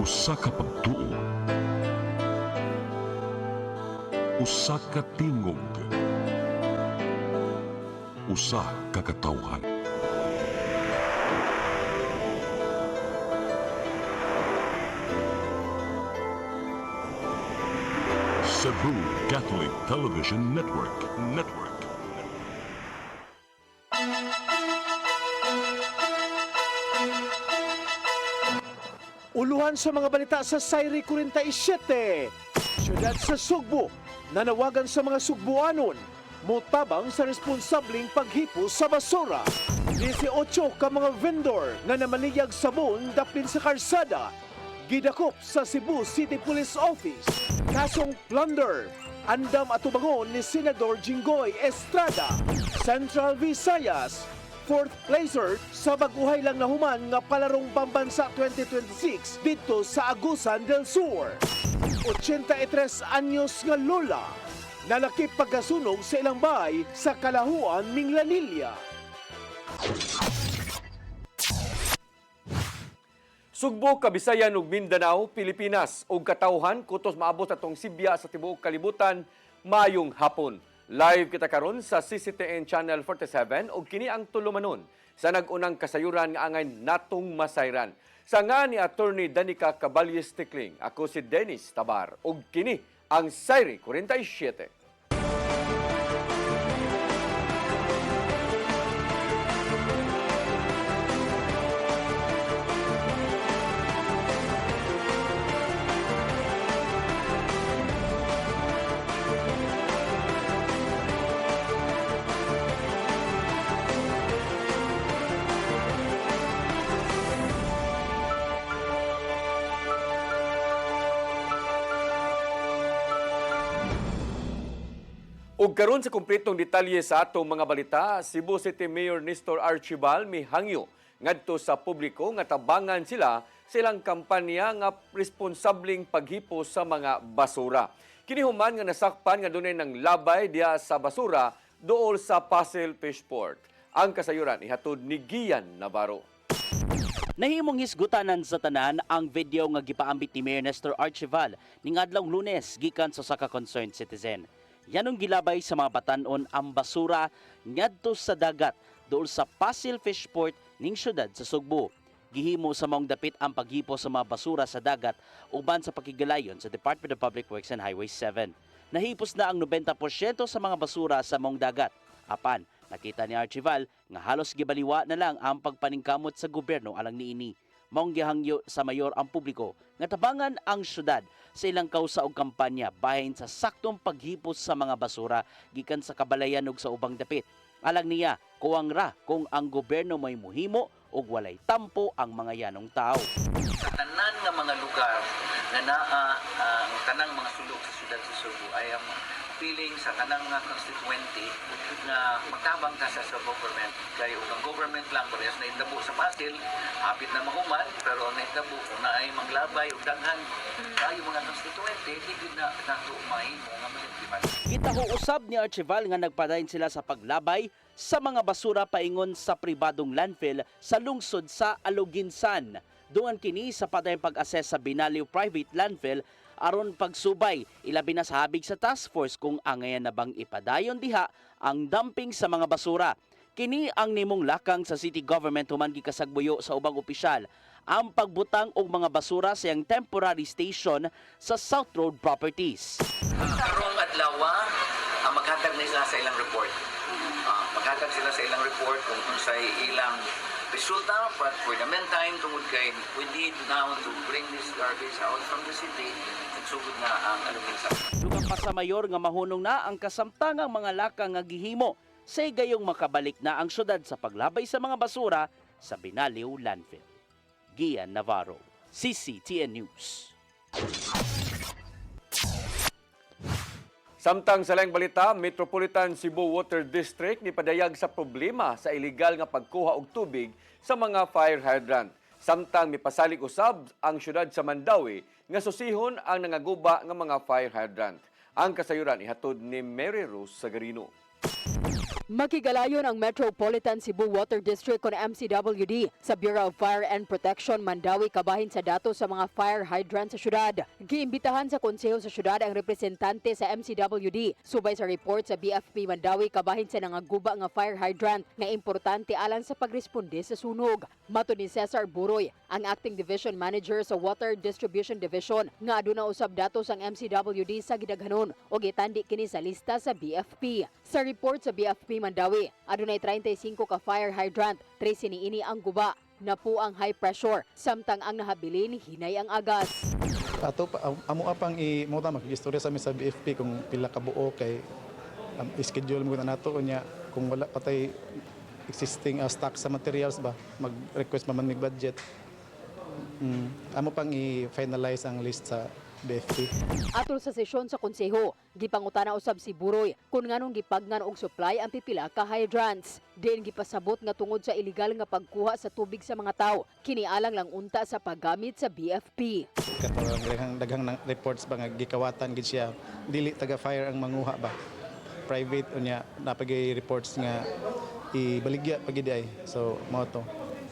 Usa ka pagtuo, usa ka tingog, usa ka katawhan. Cebu Catholic Television Network. Uluhan sa mga balita sa Sayri 47. Siyudad sa Sugbo, nanawagan sa mga Sugbuanon, mutabang sa responsabling paghipo sa basura. 18 ka mga vendor nga namaniyag sabon dapin sa karsada, gidakop sa Cebu City Police Office. Kasong plunder, andam at tubangon ni Senador Jinggoy Estrada. Central Visayas, fourth placer sa baguhay lang nahuman nga palarong pambansa 2026 dito sa Agusan del Sur. 83 anyos nga lola nalakip pagkasunog sa ilang bahay sa Kalahuan, Minglanilla. Sugbo, Kabisayan ug Mindanao, Pilipinas ug katawhan kutos maabot atong Sibya sa tibuok kalibutan mayong hapon. Live kita karon sa CCTN Channel 47 ug kini ang tulumanon sa nag-unang kasayuran nga angay natong masayran. Sa nga ni Attorney Danica Caballes Tikling, ako si Dennis Tabar ug kini ang Sayri 47. Ug karon sa kumpletong detalye sa atong mga balita, Cebu City Mayor Nestor Archibal mihangyo ngadto sa publiko nga tabangan sila sa ilang kampanya nga responsableng paghipo sa mga basura. Kini human nga nasakpan nga dunay ng labay diha sa basura duol sa Pasel Fishport. Ang kasayuran ihatod ni Gian Navarro. Nahimong hisgutanan sa tanan ang video nga gipaambit ni Mayor Nestor Archibal ning adlawng Lunes gikan sa ka concerned citizen. Yanong gilabay sa mga batanon ang basura ngadto sa dagat dool sa Pasel Fishport ning syudad sa Sugbo. Gihimo sa maong dapit ang paghipo sa mga basura sa dagat uban sa pakigalayon sa Department of Public Works and Highway 7. Nahipos na ang 90% sa mga basura sa maong dagat. Apan, nakita ni Archibal nga halos gibaliwa na lang ang pagpaningkamot sa gobyerno alang niini. Maong gihangyo sa mayor ang publiko nga tabangan ang syudad sa ilang kausa og kampanya bahin sa saktong paghipos sa mga basura gikan sa kabalayan ug sa ubang dapit. Alang niya, kuwang ra kung ang gobyerno may muhimo ug walay tampo ang mga yanong tao. Sa tanan nga mga lugar nga naa ang tanang mga sulok sa syudad sa Cebu ay ang feeling sa kanang mga constituente na magtabang ka sa government. Kaya ang government lang, parehas na itabo sa Pasel, hapit na mahuman, pero ang itabo na ay manglabay o daghan. Kaya mga constituente, hindi na nato mahimo nga malimpiman. Kita ko usab ni Archibal nga nagpadayon sila sa paglabay sa mga basura paingon sa pribadong landfill sa lungsod sa Aluginsan. Doon kini sa padayong pag-assess sa Binaliw Private Landfill aron pagsubay ilabi na sa habig sa task force kung angayan na bang ipadayon diha ang dumping sa mga basura. Kini ang nimong lakang sa city government human gikasagbuyo sa ubang opisyal ang pagbutang og mga basura sa iyang temporary station sa South Road Properties. Karong adlaw, maghatag na sila sa ilang report. Maghatag sila sa ilang report kung unsay ilang resulta, but for the meantime, tungod kay we need now to bring this garbage out from the city, nagsugod na ang Aluginsan. Dugang pa sa mayor nga mahunong na ang kasamtangang mga lakang nga gihimo sa gayong makabalik na ang syudad sa paglabay sa mga basura sa Binaliw Landfill. Gian Navarro, CCTN News. Samtang sa laing balita, Metropolitan Cebu Water District nipadayag sa problema sa illegal nga pagkuha og tubig sa mga fire hydrant. Samtang mipasalig usab ang syudad sa Mandawi nga susihon ang nangaguba nga mga fire hydrant. Ang kasayuran ihatod ni Mary Rose Sagarino. Makigalayon ang Metropolitan Cebu Water District kon MCWD sa Bureau of Fire and Protection Mandawi kabahin sa datos sa mga fire hydrant sa syudad. Giimbitahan sa konseho sa syudad ang representante sa MCWD subay sa report sa BFP Mandawi kabahin sa nangaguba nga fire hydrant nga importante alang sa pagresponde sa sunog. Matud ni Cesar Buroy, ang acting division manager sa Water Distribution Division, nga aduna usab datos ang MCWD sa gidaghanon o gitandi kini sa lista sa BFP. Sa report sa BFP Mandawi, adunay 35 ka fire hydrant, 13 niini ang guba, na po ang high pressure, samtang ang nahabilin hinay ang agas. Ato pa amo apang mo ta magistorya sa mi sa BFP kung pila ka buo kay schedule mo na nato nya kung wala patay existing stock sa materials ba mag-request man mig budget. Amo pang i-finalize ang list sa BFP. Atol sa sesyon sa konseho, gipangutana usab si Buroy kung nganong gipagnan og supply ang pipila ka hydrants. Din gipasabot nga tungod sa illegal nga pagkuha sa tubig sa mga tao, kinialang lang unta sa paggamit sa BFP. Katong daghang reports ba nga gikawatan gid siya dili taga fire ang manguha ba. Private unya napagay reports nga ibaligya pagid ay. So mao to.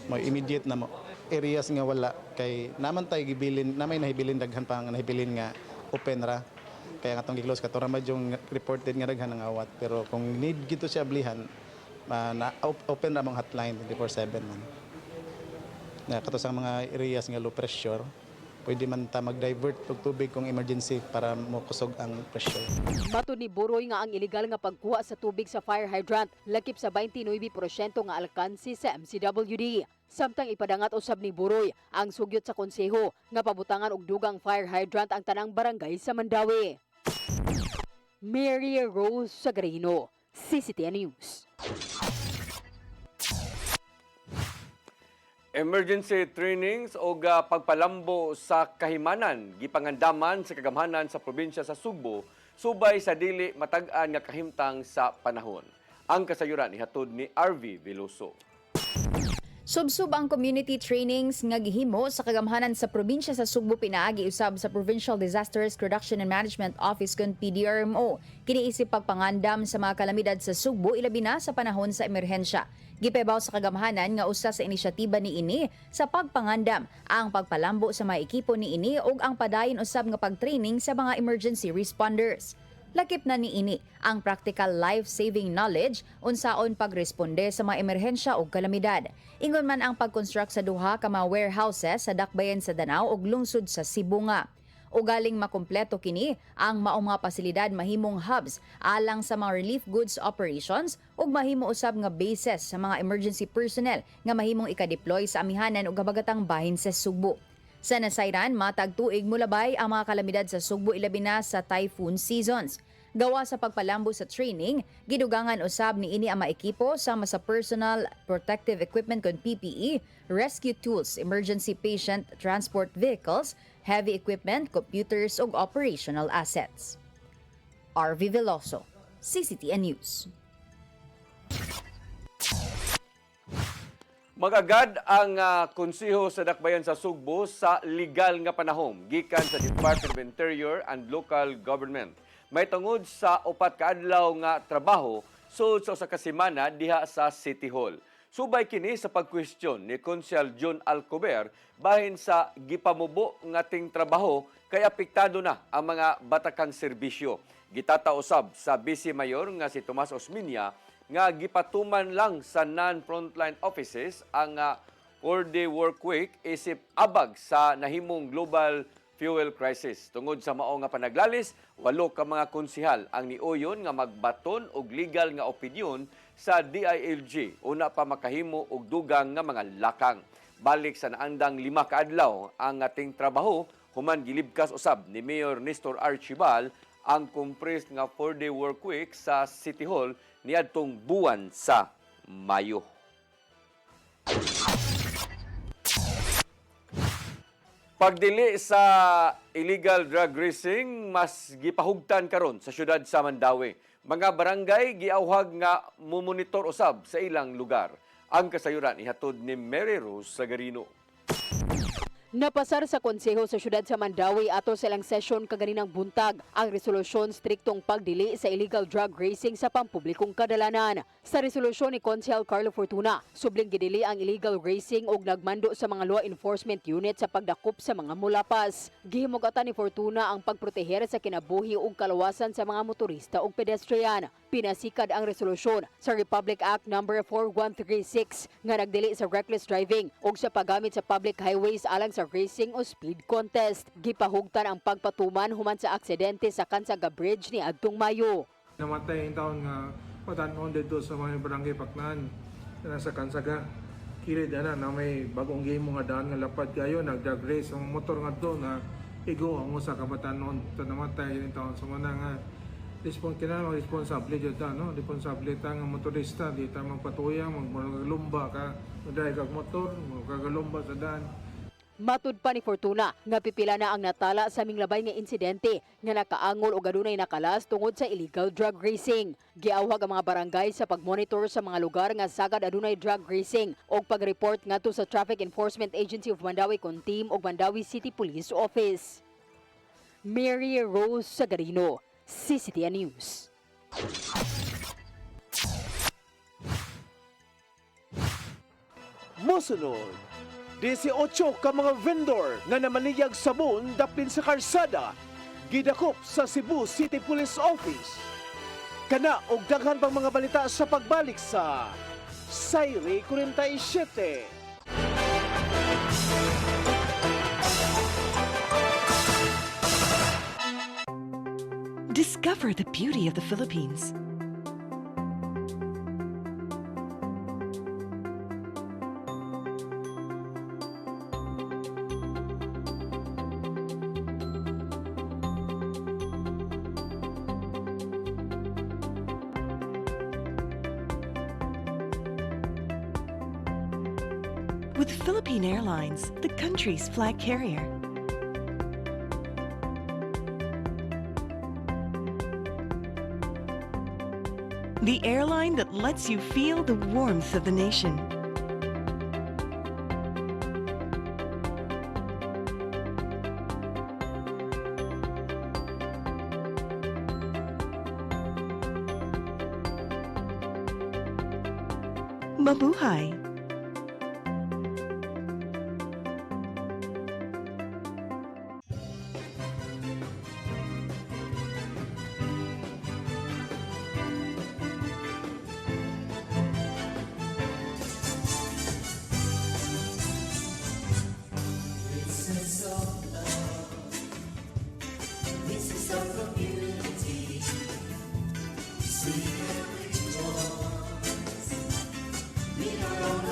Mo immediate na mo areas nga wala kay naman tay gibilin namay nahibilin daghan pa nga nahibilin nga open ra kaya nga tong gi-close kato ra yung reported nga daghan ng awat pero kung need gito siya ablihan na open ra mga hotline 24/7 man na kato sa mga areas nga low pressure pwede man ta mag-divert og tubig kung emergency para mo kusog ang pressure. Matud ni Buroy nga ang illegal nga pagkuha sa tubig sa fire hydrant lakip sa 29% nga alkansi sa MCWD. Samtang ipadangat usab ni Buroy ang sugyot sa konseho nga pabutangan og dugang fire hydrant ang tanang barangay sa Mandawi. Mary Rose Sagrino, CCTN News. Emergency trainings o pagpalambo sa kahimanan gipangandaman sa kagamhanan sa probinsya sa Sugbo subay sa dili matag-an nga kahimtang sa panahon. Ang kasayuran ihatod ni RV Veloso. Subsub ang community trainings nga gihimo sa kagamhanan sa probinsya sa Sugbo pinaagi usab sa Provincial Disaster Risk Reduction and Management Office kun PDRMO kiniisip pagpangandam sa mga kalamidad sa Sugbo ilabi na sa panahon sa emerhensya. Gipebaw sa kagamhanan nga usa sa inisyatiba ni ini sa pagpangandam ang pagpalambo sa mga ekipo ni ini ug ang padayon usab nga pagtraining sa mga emergency responders. Lakip na ni ini ang practical life-saving knowledge unsaon pagresponde sa mga emerhensya o kalamidad. Ingon man ang pag-construct sa duha ka mga warehouses sa dakbayan sa Danao ug lungsod sa Cebu nga. Ugaling makumpleto kini ang maong mga pasilidad mahimong hubs alang sa mga relief goods operations ug mahimo usab nga bases sa mga emergency personnel nga mahimong ika-deploy sa amihanan ug habagatang bahin sa Sugbo. Sa nasayran, matag tuig mulabay ang mga kalamidad sa Sugbo ilabi na sa typhoon seasons. Gawa sa pagpalambo sa training, gidugangan usab ni ini ang mga ekipo sama sa personal protective equipment kon PPE, rescue tools, emergency patient transport vehicles, heavy equipment, computers ug operational assets. RV Veloso, CCTN News. Magagad ang konseho sa dakbayan sa Sugbo sa legal nga panahon gikan sa Department of Interior and Local Government. May tungod sa upat ka adlaw nga trabaho sud sa usa ka semana diha sa City Hall. Subay kini sa pagkwestiyon ni Konsehal John Alcober bahin sa gipamubo nga ting trabaho kay apektado na ang mga batakang serbisyo. Gitata usab sa Vice Mayor nga si Tomas Osminia nga gipatuman lang sa non-frontline offices ang 4-day work week isip abag sa nahimong global fuel crisis. Tungod sa mao nga panaglalis, 8 ka mga konsehal ang niuyon nga magbaton og legal nga opinyon sa DILG. Una pa makahimo og dugang nga mga lakang. Balik sa naandang 5 ka adlaw ang ating trabaho, human gilibkas usab ni Mayor Nestor Archibal ang compressed nga 4-day work week sa City Hall niadtong buwan sa Mayo. Pagdili sa illegal drug racing, mas gipahugtan karon sa syudad sa Mandawi. Mga barangay giawhag nga mumonitor usab sa ilang lugar. Ang kasayuran ihatod ni Mary Rose Sagarino. Napasar sa konseho sa syudad sa Mandawi ato sa ilang sesyon kaganinang buntag ang resolusyon striktong pagdili sa illegal drug racing sa pampublikong kadalanan. Sa resolusyon ni Konsehal Carlo Fortuna, subling gidili ang illegal racing ug nagmando sa mga law enforcement unit sa pagdakop sa mga mulapas. Gihimugatan ni Fortuna ang pagproteher sa kinabuhi ug kalawasan sa mga motorista ug pedestrian. Pinasikad ang resolusyon sa Republic Act No. 4136 nga nagdili sa reckless driving ug sa paggamit sa public highways alang sa racing o speed contest. Gipahugtan ang pagpatuman human sa aksidente sa Kansaga Bridge ni adtong Mayo. Namatay yung taon nga patanon dito sa mga barangay Paknan na nasa Kansaga. Kilid na may bagong game nga daan nga lapad kayo, nag-drag race ang motor nga doon na igo ang usa ka batanon namatay yung taon sa mga nga responsable jud ta no, responsable ta nga motorista di ta magpatuyang maggalumba ka drive kag motor magagalumba sa daan. Matud pa ni Fortuna nga pipila na ang natala sa minglabay nga insidente nga nakaangol o adunay nakalas tungod sa illegal drug racing. Giawhag ang mga barangay sa pagmonitor sa mga lugar nga sagad adunay drug racing o pag-report ngadto sa Traffic Enforcement Agency of Mandawi Contim ug Mandawi City Police Office. Mary Rose Sagarino, CCTN News. Mosunod, 18 ka mga vendor nga namaniyag sabon dapin sa karsada, gidakop sa Cebu City Police Office. Kana og daghan pang mga balita sa pagbalik sa Sayri 47. Discover the beauty of the Philippines. With Philippine Airlines, the country's flag carrier. The airline that lets you feel the warmth of the nation. Mabuhay! We are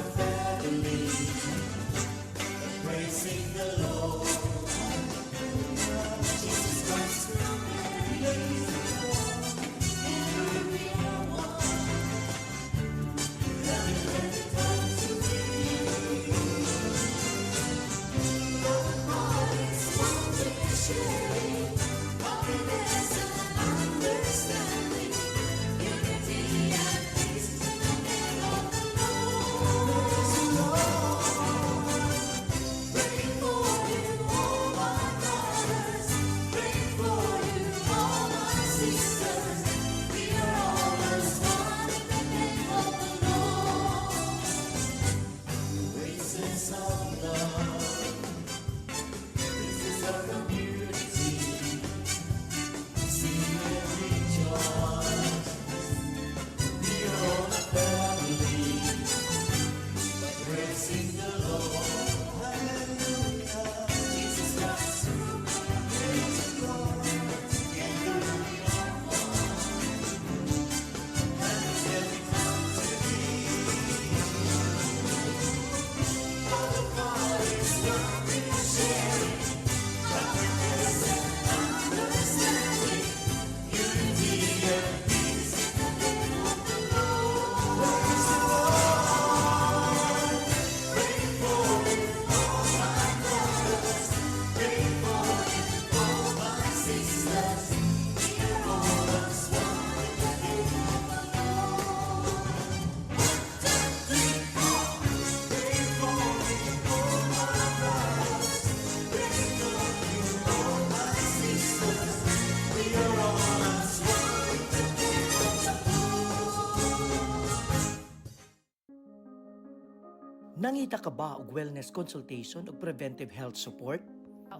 Nangita ka ba og wellness consultation o preventive health support?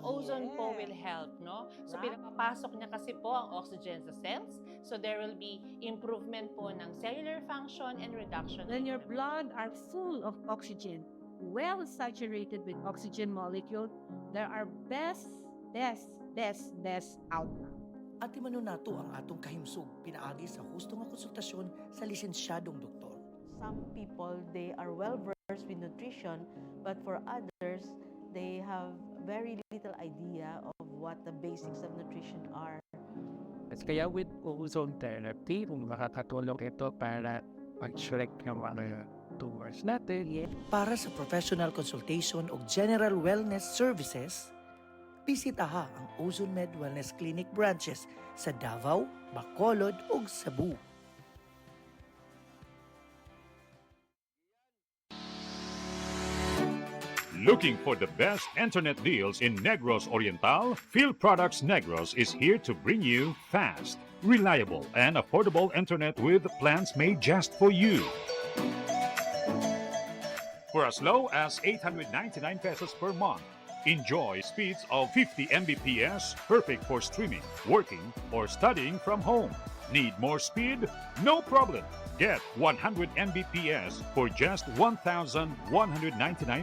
Ozone po will help, no? So pinapapasok niya kasi po ang oxygen sa cells. So there will be improvement po ng cellular function and reduction. When your blood are full of oxygen, well saturated with oxygen molecule, there are best outcome. At imano nato ang atong kahimsog pinaagi sa husto nga konsultasyon sa lisensyadong doktor. Some people, they are well versed with nutrition, but for others, they have very little idea of what the basics of nutrition are. Kaya with ozone therapy, kung makakatulong ito para mag-shrink yung mga tumors natin. Para sa professional consultation o general wellness services, bisitaha ang Ozone Med Wellness Clinic branches sa Davao, Bacolod ug Cebu. Looking for the best internet deals in Negros Oriental? Field Products Negros is here to bring you fast, reliable, and affordable internet with plans made just for you. For as low as 899 pesos per month, enjoy speeds of 50 Mbps, perfect for streaming, working, or studying from home. Need more speed? No problem. Get 100 Mbps for just 1,199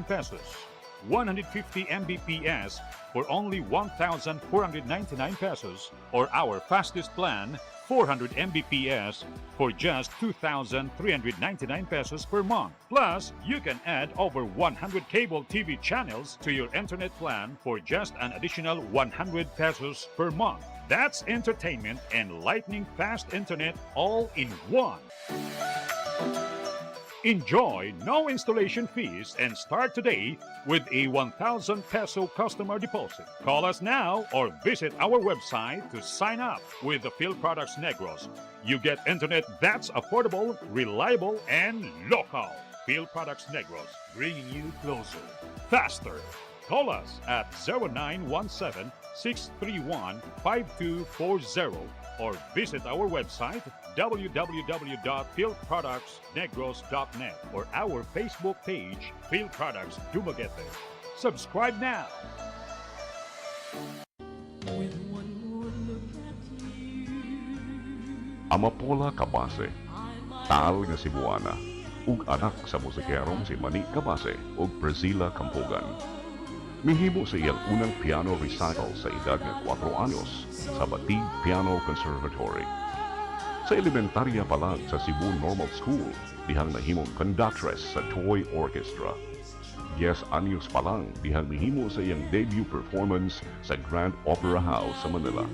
pesos. 150 Mbps for only 1,499 pesos, or our fastest plan, 400 Mbps for just 2,399 pesos per month. Plus, you can add over 100 cable TV channels to your internet plan for just an additional 100 pesos per month. That's entertainment and lightning fast internet all in one. Enjoy no installation fees and start today with a 1,000 peso customer deposit. Call us now or visit our website to sign up with the Field Products Negros. You get internet that's affordable, reliable, and local. Field Products Negros, bringing you closer, faster. Call us at 0917-631-5240 or visit our website www.fieldproductsnegros.net or our Facebook page, Field Products Dumaguete. Subscribe now. Amapola Cabase, taal nga Cebuana, ug anak sa musikerong si Manny Cabase ug Priscilla Campogan. Mihimo sa iyang unang piano recital sa edad nga 4 anyos sa Batig Piano Conservatory. Sa elementarya pa lang sa Cebu Normal School, dihang nahimong conductress sa Toy Orchestra. 10 anyos pa lang dihang mihimo sa iyang debut performance sa Grand Opera House sa Manila.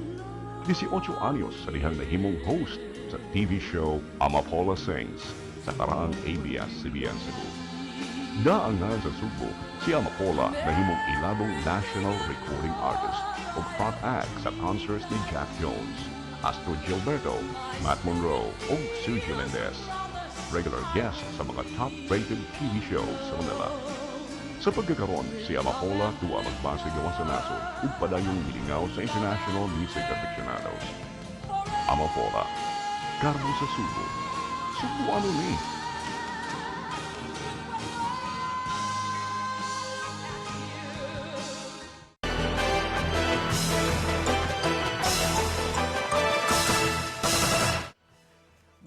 18 anyos sa dihang nahimong host sa TV show Amapola Sings sa karaang ABS-CBN Cebu. Daangan sa Subo, si Amapola nahimong ilabong national recording artist o front act sa concerts ni Jack Jones, Astro Gilberto, Matt Monroe o Sergio Mendez. Regular guest sa mga top-rated TV shows sa Manila. Sa pagkakaroon, si Amapola tuwa magbase gawa sa nasod ug padayong milingaw sa international music aficionados. Amapola, Carbo sa Subo. Subo ano ni?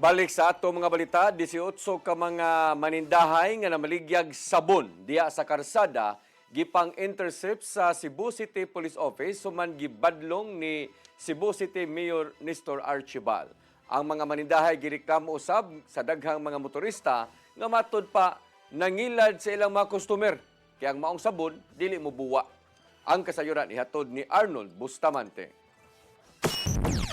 Balik sa ato mga balita, 18 ka mga manindahay nga namaligyag sabon diya sa karsada gipang intercept sa Cebu City Police Office suman gibadlong ni Cebu City Mayor Nestor Archibal. Ang mga manindahay gireklamo usab sa daghang mga motorista nga matud pa nangilad sa ilang mga customer kay ang maong sabon dili mo buwa. Ang kasayuran ihatod ni Arnold Bustamante.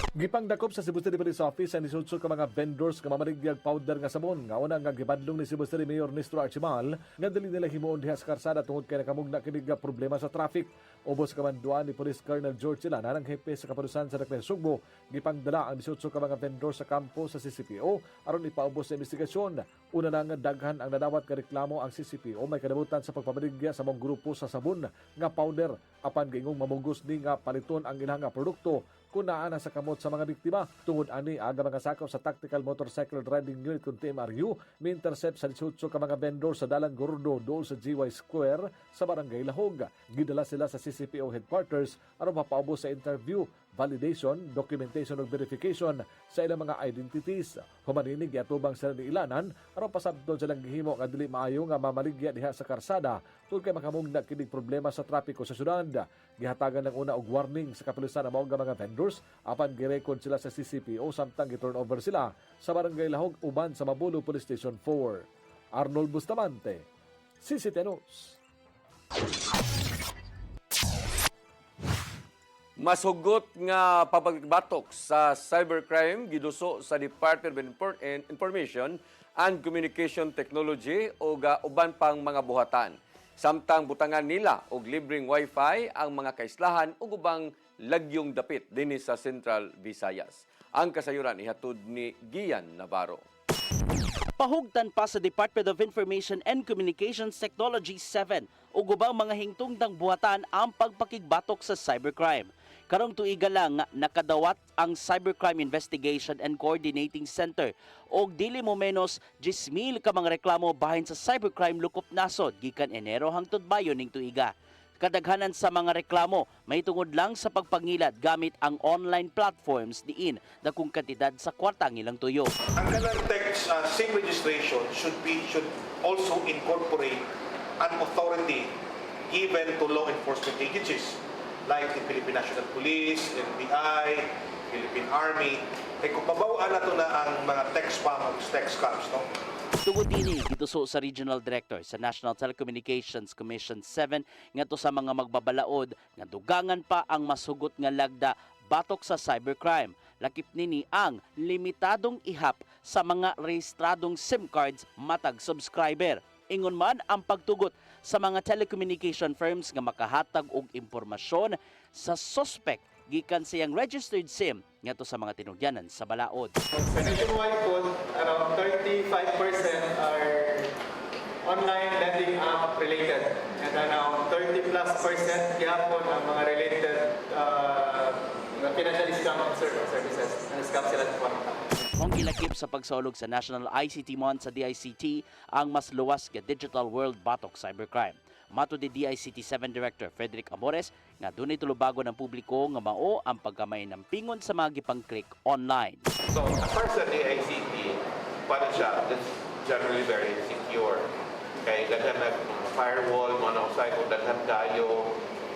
Gipangdakop sa Cebu City Police Office ang 18 ka mga vendors nga mamaligyag powder nga sabon nga una nga gibadlong ni Cebu City Mayor Nestor Archibal nga dili nila himuon diha sa karsada tungod kay nakamugna kini nga problema sa traffic. Ubos kamanduan ni Police Colonel George Silana ng hepe sa kapulisan sa Dakbayan Sugbo, gipangdala ang 18 ka mga vendors sa kampo sa CCPO aron ipaubos sa investigasyon. Una na nga daghan ang nadawat ka reklamo ang CCPO may kadabutan sa pagpamaligya sa mga grupo sa sabon nga powder apan giingong mamugos ni nga paliton ang ilang nga produkto kung naa na sa kamot sa mga biktima. Tungod ani aga mga sakop sa Tactical Motorcycle Driving Unit kung TMRU, may intercept sa 18 ka mga vendor sa Dalang Gordo doon sa GY Square sa Barangay Lahog. Gidala sila sa CCPO headquarters aron mapaubos sa interview, validation, documentation ug verification sa ilang mga identities. Humaninig atubang sila ni ilanan aron pasabton silang gihimo nga dili maayo nga mamaligya diha sa karsada tungod kay makamugna kining problema sa trapiko sa syudad. Gihatagan ng una og warning sa kapulisan na mga vendors apan girekod sila sa CCPO samtang gi-turn over sila sa Barangay Lahog uban sa Mabulo Police Station 4. Arnold Bustamante, CCTN News. Masugot nga papagbatok sa cybercrime giduso sa Department of Information and Communication Technology o uban pang mga buhatan. Samtang butangan nila og libreng wifi ang mga kaislahan ug ubang lagyong dapit dinhi sa Central Visayas. Ang kasayuran ihatod ni Gian Navarro. Pahugtan pa sa Department of Information and Communications Technology 7 ug ubang mga hingtungtang buhatan ang pagpakigbatok sa cybercrime. Karong tuiga lang nakadawat ang Cybercrime Investigation and Coordinating Center og dili mo menos 10,000 ka mga reklamo bahin sa cybercrime lukop nasod gikan Enero hangtod Mayo ning tuiga. Kadaghanan sa mga reklamo may tungod lang sa pagpangilad gamit ang online platforms diin dakong kantidad sa kwartang ilang tuyo. Ang kanang text SIM registration should also incorporate an authority given to law enforcement agencies like the Philippine National Police, NBI, Philippine Army. Kung pabawaan na ito na ang mga text spam o text scams, no? Tungod dini gituso sa Regional Director sa National Telecommunications Commission 7 ngadto sa mga magbabalaod nga dugangan pa ang masugot nga lagda batok sa cybercrime. Lakip nini ang limitadong ihap sa mga rehistradong SIM cards matag subscriber. Ingon man ang pagtugot sa mga telecommunication firms nga makahatag og impormasyon sa suspect gikan siyang registered SIM ngadto sa mga tinugyanan sa balaod. Sa nationwide po, around 35% are online lending app related and around 30+% gyapon ang mga related financial scam services and scam sila sa kwarta. Mong gilakip sa pagsaulog sa National ICT Month sa DICT ang mas luwas nga digital world batok cybercrime. Mato di DICT 7 Director Frederick Amores nga dunay tulubago ng publiko nga mao ang pagkamay ng pingon sa mga gipang-click online. So, as far as the DICT, paano siya? It's generally very secure. Kaya daghan na firewall, mga outside kung daghan kayo.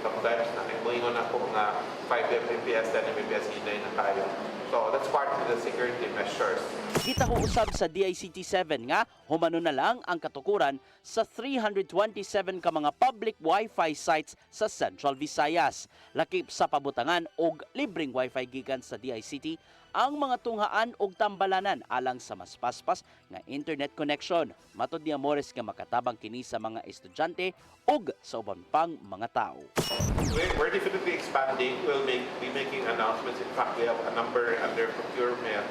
Sometimes nakimuingon ako nga 5 Mbps, 10 Mbps, hinay na kayo. So that's part of the security measures. Kita ko usab sa DICT 7 nga humano na lang ang katukuran sa 327 ka mga public Wi-Fi sites sa Central Visayas. Lakip sa pabutangan og libreng Wi-Fi gikan sa DICT ang mga tunghaan og tambalanan alang sa mas paspas nga internet connection. Matod ni Amores nga makatabang kini sa mga estudyante ug sa uban pang mga tao. We're definitely expanding. We'll be making announcements. In fact, we have a number under procurement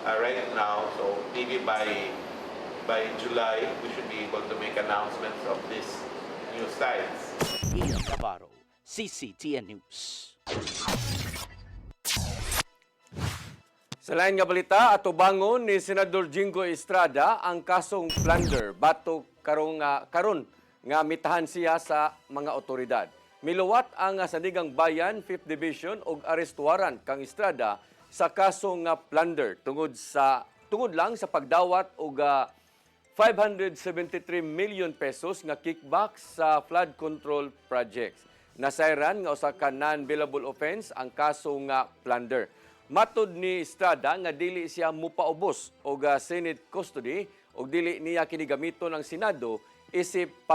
right now. So maybe by July, we should be able to make announcements of these new sites. Ian Navarro, CCTN News. Sa lain nga balita, atubangon ni Senador Jingo Estrada ang kasong plunder batok karon nga mitahan siya sa mga otoridad. Miluwat ang Sandigang Bayan 5th Division og arrest warrant kang Estrada sa kasong plunder tungod lang sa pagdawat og 573 million pesos nga kickback sa flood control projects. Nasayran nga usa ka non-bailable offense ang kasong plunder. Matod ni Estrada nga dili siya mupaubos og Senate custody og dili niya kini gamiton ng Senado isip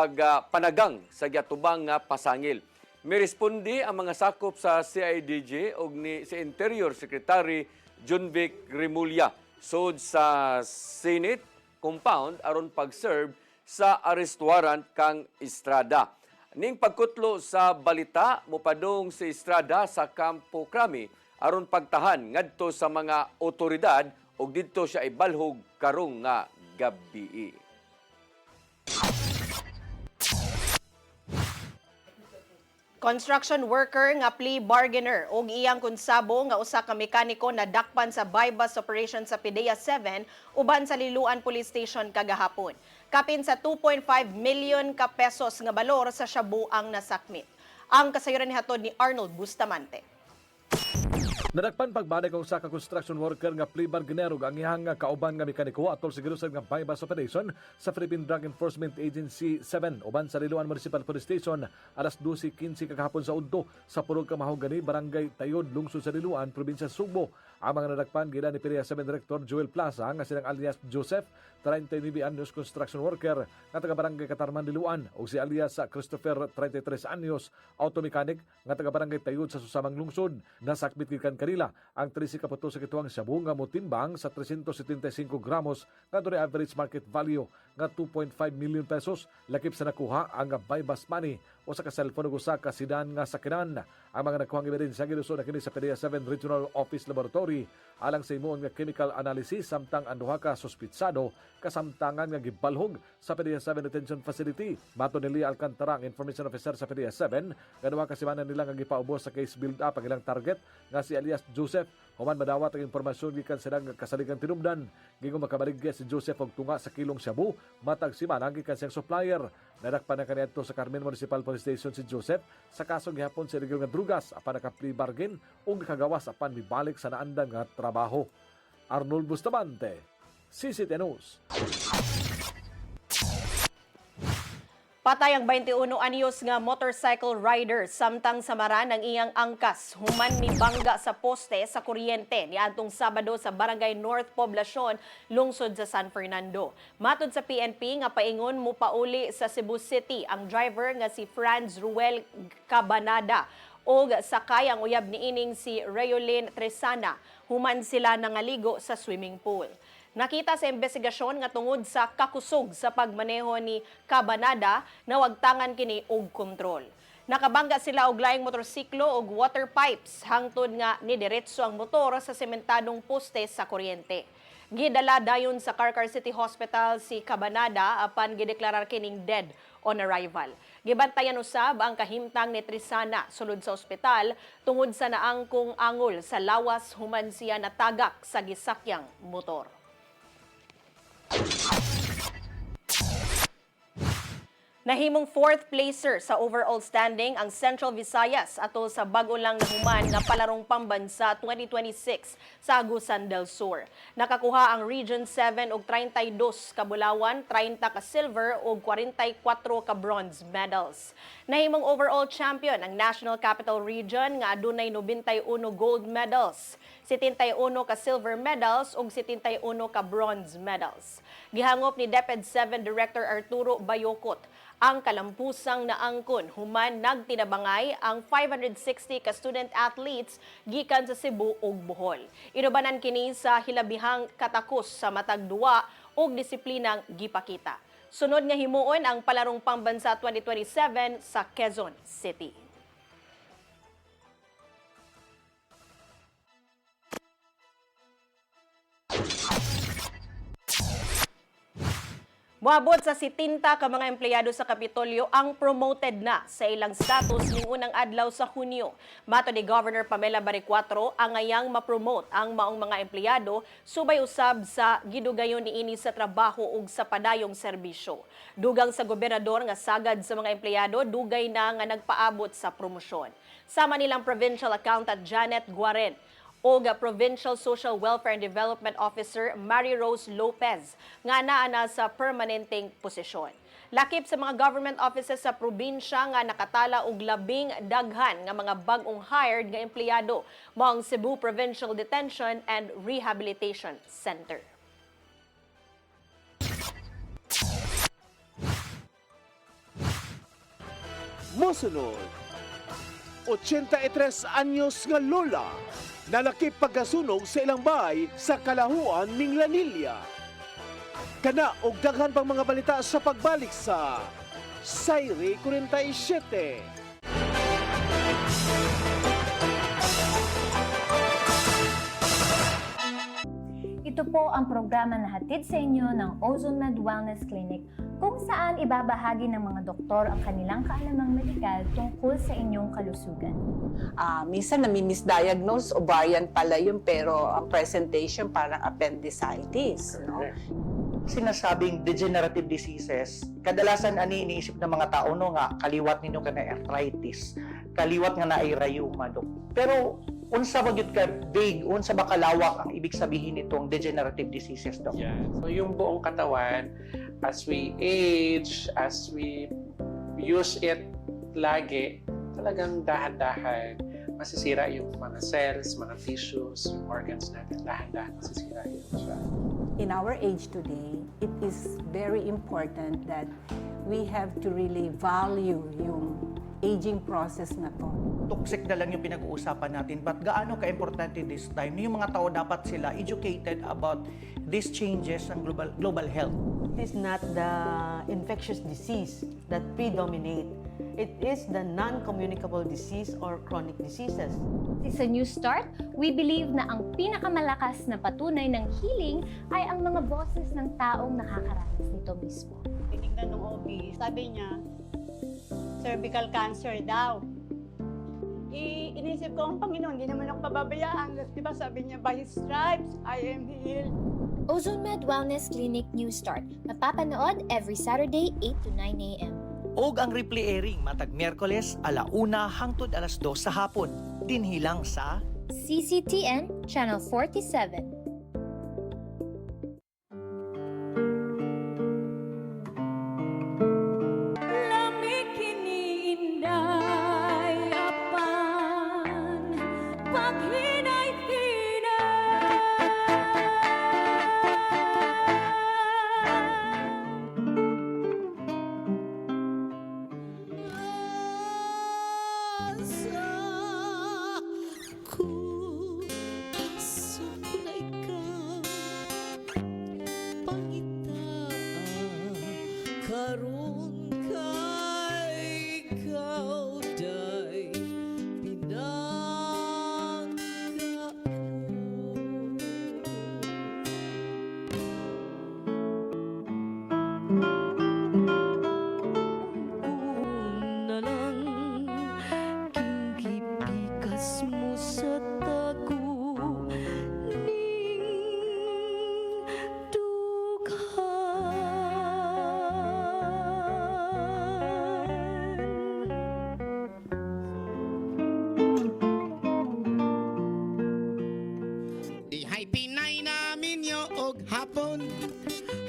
panagang sa giatubang nga pasangil. Mirespondi ang mga sakop sa CIDG og ni si Interior Secretary Junvic Remulla sud sa Senate compound aron pag-serve sa arrest warrant kang Estrada. Ning pagkutlo sa balita, mopadong si Estrada sa Campo Crame aron pagtahan ngadto sa mga otoridad ug didto siya ibalhog karong nga gabi. Construction worker nga plea bargainer og iyang konsabo nga usa ka mekaniko na dakpan sa bypass operation sa PDEA 7 uban sa Liloan Police Station kagahapon. Kapin sa 2.5 million ka pesos nga balor sa shabu ang nasakmit. Ang kasayuran ni hatod ni Arnold Bustamante. Nadakpan pagbalik ang usa ka construction worker nga plea bargainer ug ang iyang kauban nga mekaniko atol sa gilusad nga bypass operation sa Philippine Drug Enforcement Agency 7 uban sa Liloan Municipal Police Station alas 12:15 kagahapon sa udto sa purog ka Mahogany, Barangay Tayod, lungsod sa Liloan, probinsya Subo. Ang mga nadakpan gila ni PDEA 7 Director Joel Plaza nga silang alias Joseph, 39 anyos construction worker nga taga Barangay Katarman, Liloan, ug si alias Christopher, 33 anyos automechanic nga taga Barangay Tayod sa susamang lungsod. Nasakmit gikan kanila ang 13 kaputo sa kituang shabu nga motimbang sa 375 gramos nga doon average market value nga 2.5 million pesos. Lakip sa nakuha ang bypass money o sa ka-cellphone ug usa ka sedan nga sakinan. Ang mga nakuhang ebidensya gilusod na kini sa PDEA 7 Regional Office Laboratory alang sa himuon nga chemical analysis samtang ang duha ka suspitsado kasamtangan nga gibalhog sa PDEA 7 Detention Facility. Mato ni Lia Alcantara, ang information officer sa PDEA 7, nga duha ka semana nila nga gipaubos sa case build up ang ilang target nga si alias Joseph. Human madawat ang impormasyon gikan silang kasaligan tinubdan. Gingon makabaligya si Joseph og tunga sa kilong shabu matag semana gikan siyang supplier. Nadakpan na kaniadto sa Carmen Municipal Police Station si Joseph sa kasong gihapon sa illegal nga drugas apan naka-plea bargain ug nakagawas apan mibalik sa naandang nga trabaho. Arnold Bustamante, CCTV News. Patay ang 21 anyos nga motorcycle rider samtang samaran ang iyang angkas human mibangga sa poste sa kuryente niadtong Sabado sa Barangay North Poblacion, lungsod sa San Fernando. Matod sa PNP nga paingon mo pauli sa Cebu City ang driver nga si Franz Ruel Cabanada og sakay ang uyab niining si Rayolin Tresana human sila nangaligo sa swimming pool. Nakita sa investigasyon nga tungod sa kakusog sa pagmaneho ni Cabanada na wagtangan kini og kontrol. Nakabangga sila og laing motorsiklo og water pipes hangtod nga nidiretso ang motor sa sementadong poste sa kuryente. Gidala dayon sa Carcar City Hospital si Cabanada apan gideklarar kining dead on arrival. Gibantayan usab ang kahimtang ni Trisana sulod sa ospital tungod sa naangkong angol sa lawas human siya natagak sa gisakyang motor. Nahimong fourth placer sa overall standing ang Central Visayas atol sa bago lang nahuman nga palarong pambansa 2026 sa Agusan del Sur. Nakakuha ang Region 7 og 32 ka bulawan, 30 ka silver ug 44 ka bronze medals. Nahimong overall champion ang National Capital Region nga adunay 91 gold medals, 71 ka silver medals ug 71 ka bronze medals. Gihangop ni DepEd 7 Director Arturo Bayokot ang kalampusang naangkon human nagtinabangay ang 560 ka student athletes gikan sa Cebu ug Bohol. Inubanan kini sa hilabihang katakos sa matag duwa ug disiplinang gipakita. Sunod nga himuon ang palarong pambansa 2027 sa Quezon City. Moabot sa 70 ka mga empleyado sa Kapitolyo ang promoted na sa ilang status ning unang adlaw sa Hunyo. Mato ni Governor Pamela Baricuatro ang ngayang ma-promote ang maong mga empleyado subay usab sa gidugayon niini sa trabaho ug sa padayong serbisyo. Dugang sa gobernador nga sagad sa mga empleyado dugay na nga nagpaabot sa promosyon. Sama nilang Provincial Accountant Janet Guaren o Provincial Social Welfare and Development Officer Mary Rose Lopez nga naa na sa permanenteng posisyon. Lakip sa mga government offices sa probinsya nga nakatala og labing daghan nga mga bag-ong hired nga empleyado mao ang Cebu Provincial Detention and Rehabilitation Center. Mosunod, 83 anyos nga lola na nakipagkasunog sa ilang bahay sa Kalahuan ning Lanilla. Kana og daghan pang mga balita sa pagbalik sa Sayri 47. Ito po ang programa na hatid sa inyo ng Ozone Med Wellness Clinic kung saan ibabahagi ng mga doktor ang kanilang kaalamang medikal tungkol sa inyong kalusugan. Minsan nami-misdiagnose, ovarian pala yun, pero ang presentation parang appendicitis. No? Sinasabing degenerative diseases, kadalasan iniisip ng mga tao nga kaliwat ninyo ka na arthritis, kaliwat nga na ay rheuma. Pero unsa ba gyud ka big, unsa ba kalawak ang ibig sabihin nitong degenerative diseases, Doc? Yeah. So yung buong katawan, as we age, as we use it lagi, talagang dahan-dahan masisira yung mga cells, mga tissues, yung organs natin, dahan-dahan masisira yun siya. In our age today, it is very important that we have to really value yung aging process na to. Toxic na lang yung pinag-uusapan natin, but gaano ka-importante this time? Yung mga tao dapat sila educated about these changes ng global health. It is not the infectious disease that predominate. It is the non-communicable disease or chronic diseases. Sa New Start, we believe na ang pinakamalakas na patunay ng healing ay ang mga boses ng taong nakakaranas nito mismo. Tinignan ng OB, sabi niya, cervical cancer daw. Inisip ko, ang Panginoon, hindi naman ako pababayaan. Di ba sabi niya, by His stripes, I am healed. Ozone Med Wellness Clinic New Start. Mapapanood every Saturday, 8 to 9 a.m. Og ang replay airing matag Miyerkules 1:00 hangtod 2:00 sa hapon. Dinhilang sa CCTN Channel 47.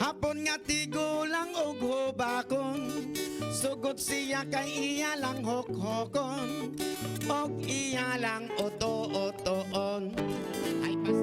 Hapon nga tigulang og hubakon, sugot siya kay iya lang hok-hokon, og iya lang oto-otoon. Ay pas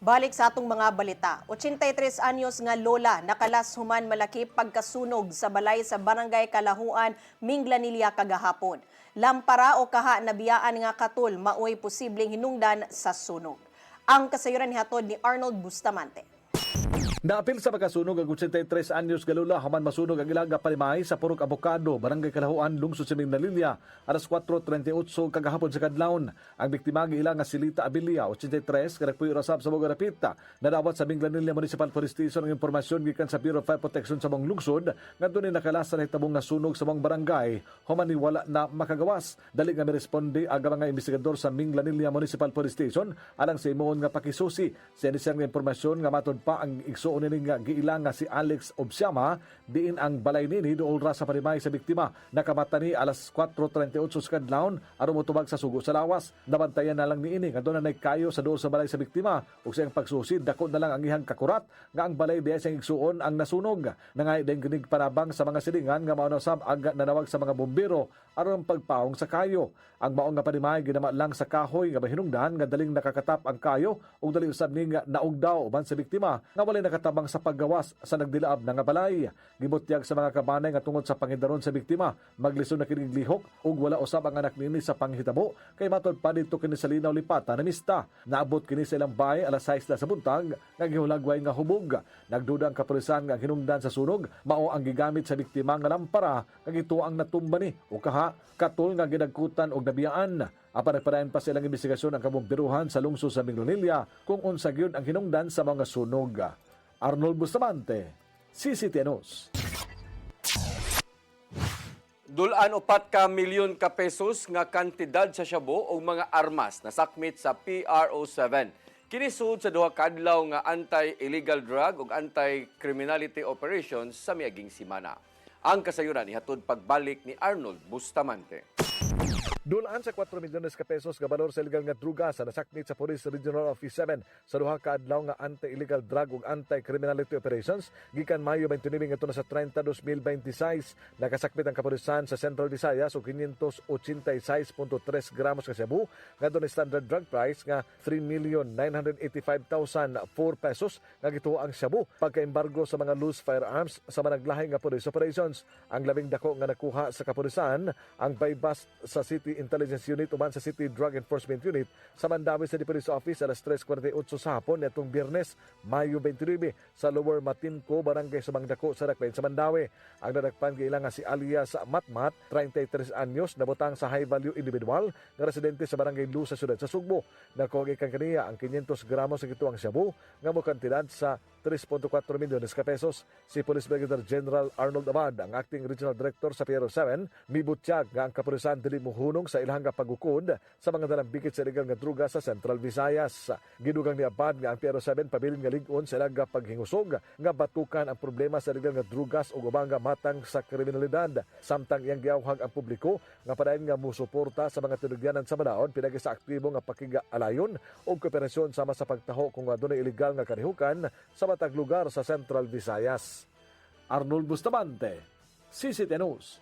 Balik sa atong mga balita. 83 anyos nga lola nakalas human malaki pagkasunog sa balay sa Barangay Kalahuan, Minglanilla kagahapon. Lampara o kaha nabiyaan nga katul maoy posibleng hinungdan sa sunog. Ang kasayuran nihatod ni Arnold Bustamante. Naapil sa pagkasunog ang 83 anyos galula human masunog ang ilang palimay sa Purok Abocado, Barangay Kalahuan, lungsod sa Minglanilla, alas 4:38 kagahapon sa kadlawon. Ang biktima nga ilang nga si Lita Abilia, 83, kadagpoy rasab sa mga rapita. Nadawat sa Minglanilla Municipal Police Station ang impormasyon gikan sa Bureau of Fire Protection sa mga lungsod ngadto ni nakalasa na hitabong nga sunog sa mga barangay human ni wala na makagawas. Dali nga miresponde ang mga investigador sa Minglanilla Municipal Police Station alang sa imoon nga pakisusi sa inisang nga impormasyon nga matod pa ang igsuon Hituon ni nga giilang nga si Alex Obsiama diin ang balay nini dool ra sa parimay sa biktima. Nakamata ni alas 4:38 sa kadlawon aron motubag sa sugo sa lawas. Nabantayan na lang niini nga doon na kayo sa dool sa balay sa biktima ug siyang pagsusid dako na lang ang ihang kakurat nga ang balay diya siyang igsuon ang nasunog. Nangay din ginig panabang sa mga silingan nga mao na sab aga nanawag sa mga bombero aron pagpaong sa kayo. Ang maong nga parimay ginama lang sa kahoy nga mahinungdan nga daling nakakatap ang kayo ug dali usab ning naugdaw uban sa biktima nga walay nakatabang sa paggawas sa nagdilaab na nga balay. Gibutyag sa mga kabanay nga tungod sa panghidaron sa biktima maglisod na kining lihok ug wala usab ang anak nini sa panghitabo kay matod pa dito kini sa linaw lipata na mista. Naabot kini sa ilang bahay alas 6 na sa buntag nga gihulagway nga hubog. Nagduda ang kapulisan nga hinungdan sa sunog mao ang gigamit sa biktima nga lampara nga gito ang natumba ni o kaha katul nga gidagkutan og nabiyaan. Apan nagpadayon pa silang investigasyon ang kabomberuhan sa lungsod sa Mingronilla kung unsa gyud ang hinungdan sa mga sunog. Arnold Bustamante, CCTV News. Dulan 4 ka milyon ka pesos nga kantidad sa shabu o mga armas na sakmit sa PRO7. Kinisud sa duha ka adlaw nga anti-illegal drug ug anti-criminality operations sa miaging semana. Ang kasayuran ihatod pagbalik ni Arnold Bustamante. Dulaan sa 4 milyones ka pesos nga balor sa illegal nga druga sa nasakmit sa Police Regional Office 7 sa duha ka adlaw nga anti-illegal drug ug anti-criminality operations gikan Mayo 29 ngadto na sa 30 2026. Nakasakmit ang kapulisan sa Central Visayas og 586.3 gramos ka shabu ngadto ni standard drug price nga 3,985,004 pesos nga gituo ang shabu pagka-embargo sa mga loose firearms sa managlahi nga police operations. Ang labing dako nga nakuha sa kapulisan ang bypass sa City Intelligence Unit uban sa City Drug Enforcement Unit sa Mandawi City Police Office alas 3:48 sa hapon nitong Biyernes, Mayo 29 sa Lower Matinco, Barangay Sumangdako sa Dakbayan sa Mandawi. Ang nadakpan giilang nga si alias Matmat, 33 anyos, nabutang sa high value individual nga residente sa Barangay Lu sa siyudad sa Sugbo. Nakuha gikan kaniya ang 500 gramos sa gituang shabu nga mo kantidad sa 3.4 milyones ka pesos. Si Police Brigadier General Arnold Abad, ang acting regional director sa PRO7, mibutyag nga ang kapulisan dili mohunong sa ilahang pagukod sa mga dalambikit sa illegal nga druga sa Central Visayas. Gidugang ni Abad nga ang PRO7 pabilin nga lig-on sa ilang paghingusog nga batukan ang problema sa illegal nga drugas o ubang nga matang sa kriminalidad. Samtang iyang giawhag ang publiko nga padayon nga musuporta sa mga tinugyanan sa banaon pinagi sa aktibo nga pakiga-alayon o kooperasyon sama sa pagtaho kung adunay illegal nga kanihukan sa matag lugar sa Central Visayas. Arnold Bustamante, CCTV News.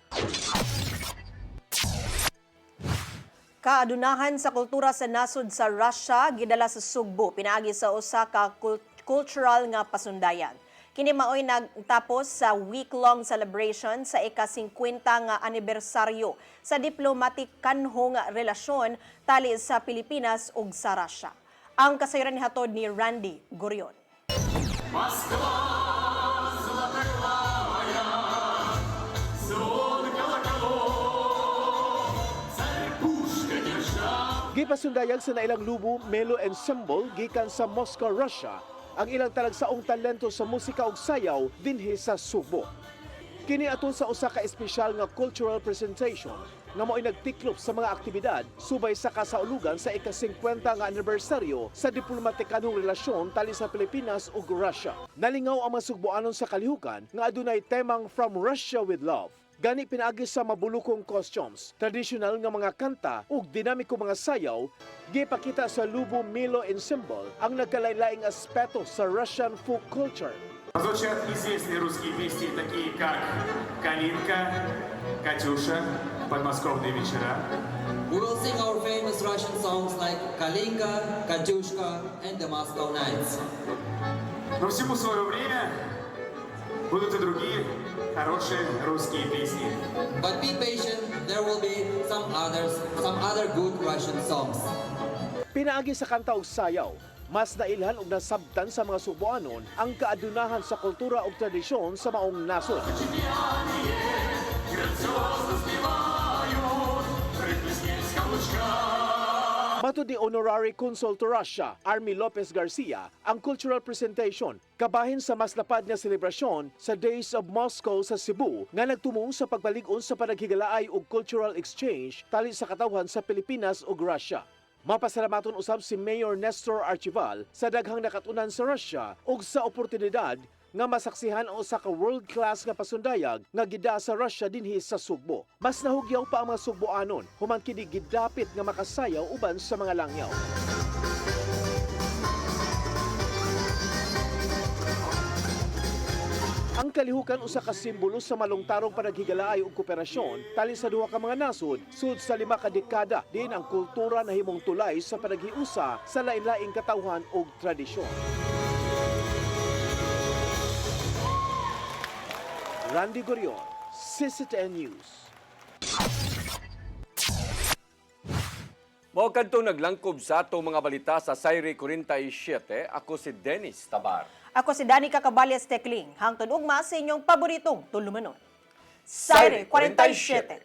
Kaadunahan sa kultura sa nasod sa Russia gidala sa Sugbo pinaagi sa usa ka cultural nga pasundayan. Kini maoy nagtapos sa week-long celebration sa ika-50 nga anibersaryo sa diplomatic kanhong relasyon tali sa Pilipinas ug sa Russia. Ang kasayuran nihatod ni Randy Gurion. Gipasundayag sa nailang lubo Melo Ensemble gikan sa Moscow, Russia, ang ilang talagsaong talento sa musika ug sayaw dinhi sa Sugbo. Kini atol sa usa ka espesyal nga cultural presentation nga mao'y nagtiklop sa mga aktibidad subay sa kasaulugan sa ika-50 nga anibersaryo sa diplomatikanong relasyon tali sa Pilipinas ug Russia. Nalingaw ang mga Sugboanon sa kalihukan nga adunay temang From Russia with Love. Gani pinaagi sa mabulukong costumes, traditional nga mga kanta ug dinamiko mga sayaw, gipakita sa Lubo Melo Ensemble ang nagkalain-laing aspeto sa Russian folk culture. Звучат известные русские песни, такие как «Калинка», «Катюша», «Подмосковные вечера». We will sing our famous Russian songs like «Kalinka», «Katyushka» and «The Moscow Nights». Но всему свое время будут и другие хорошие русские песни. But be patient, there will be some other good Russian songs. Pinaagi sa kanta ug sayaw, mas nailhan ug nasabtan sa mga Sugboanon ang kaadunahan sa kultura ug tradisyon sa maong nasod. Matud ni Honorary Consul to Russia, Army Lopez Garcia, ang cultural presentation kabahin sa mas lapad nga selebrasyon sa Days of Moscow sa Cebu nga nagtumong sa pagbalig-on sa panaghigalaay ug cultural exchange tali sa katawhan sa Pilipinas ug Russia. Mapasalamaton usab si Mayor Nestor Archival sa daghang nakatunan sa Russia ug sa oportunidad nga masaksihan ang usa ka world-class nga pasundayag nga gida sa Russia dinhi sa Sugbo. Mas nahugyaw pa ang mga Sugboanon human kini gidapit nga makasayaw uban sa mga langyaw. Ang kalihukan usa ka simbolo sa malungtarong panaghigalaay ug kooperasyon tali sa duha ka mga nasod sud sa 5 ka dekada din ang kultura na himong tulay sa panaghiusa sa lain-laing katawhan ug tradisyon. Randy Gorion, CCTN News. Mao kadto naglangkob sa atong mga balita sa Sayre 47. Ako si Dennis Tabar. Ako si Danica Caballes Tecling. Hangtod ugma sa inyong paboritong tulumanon. Sayre 47.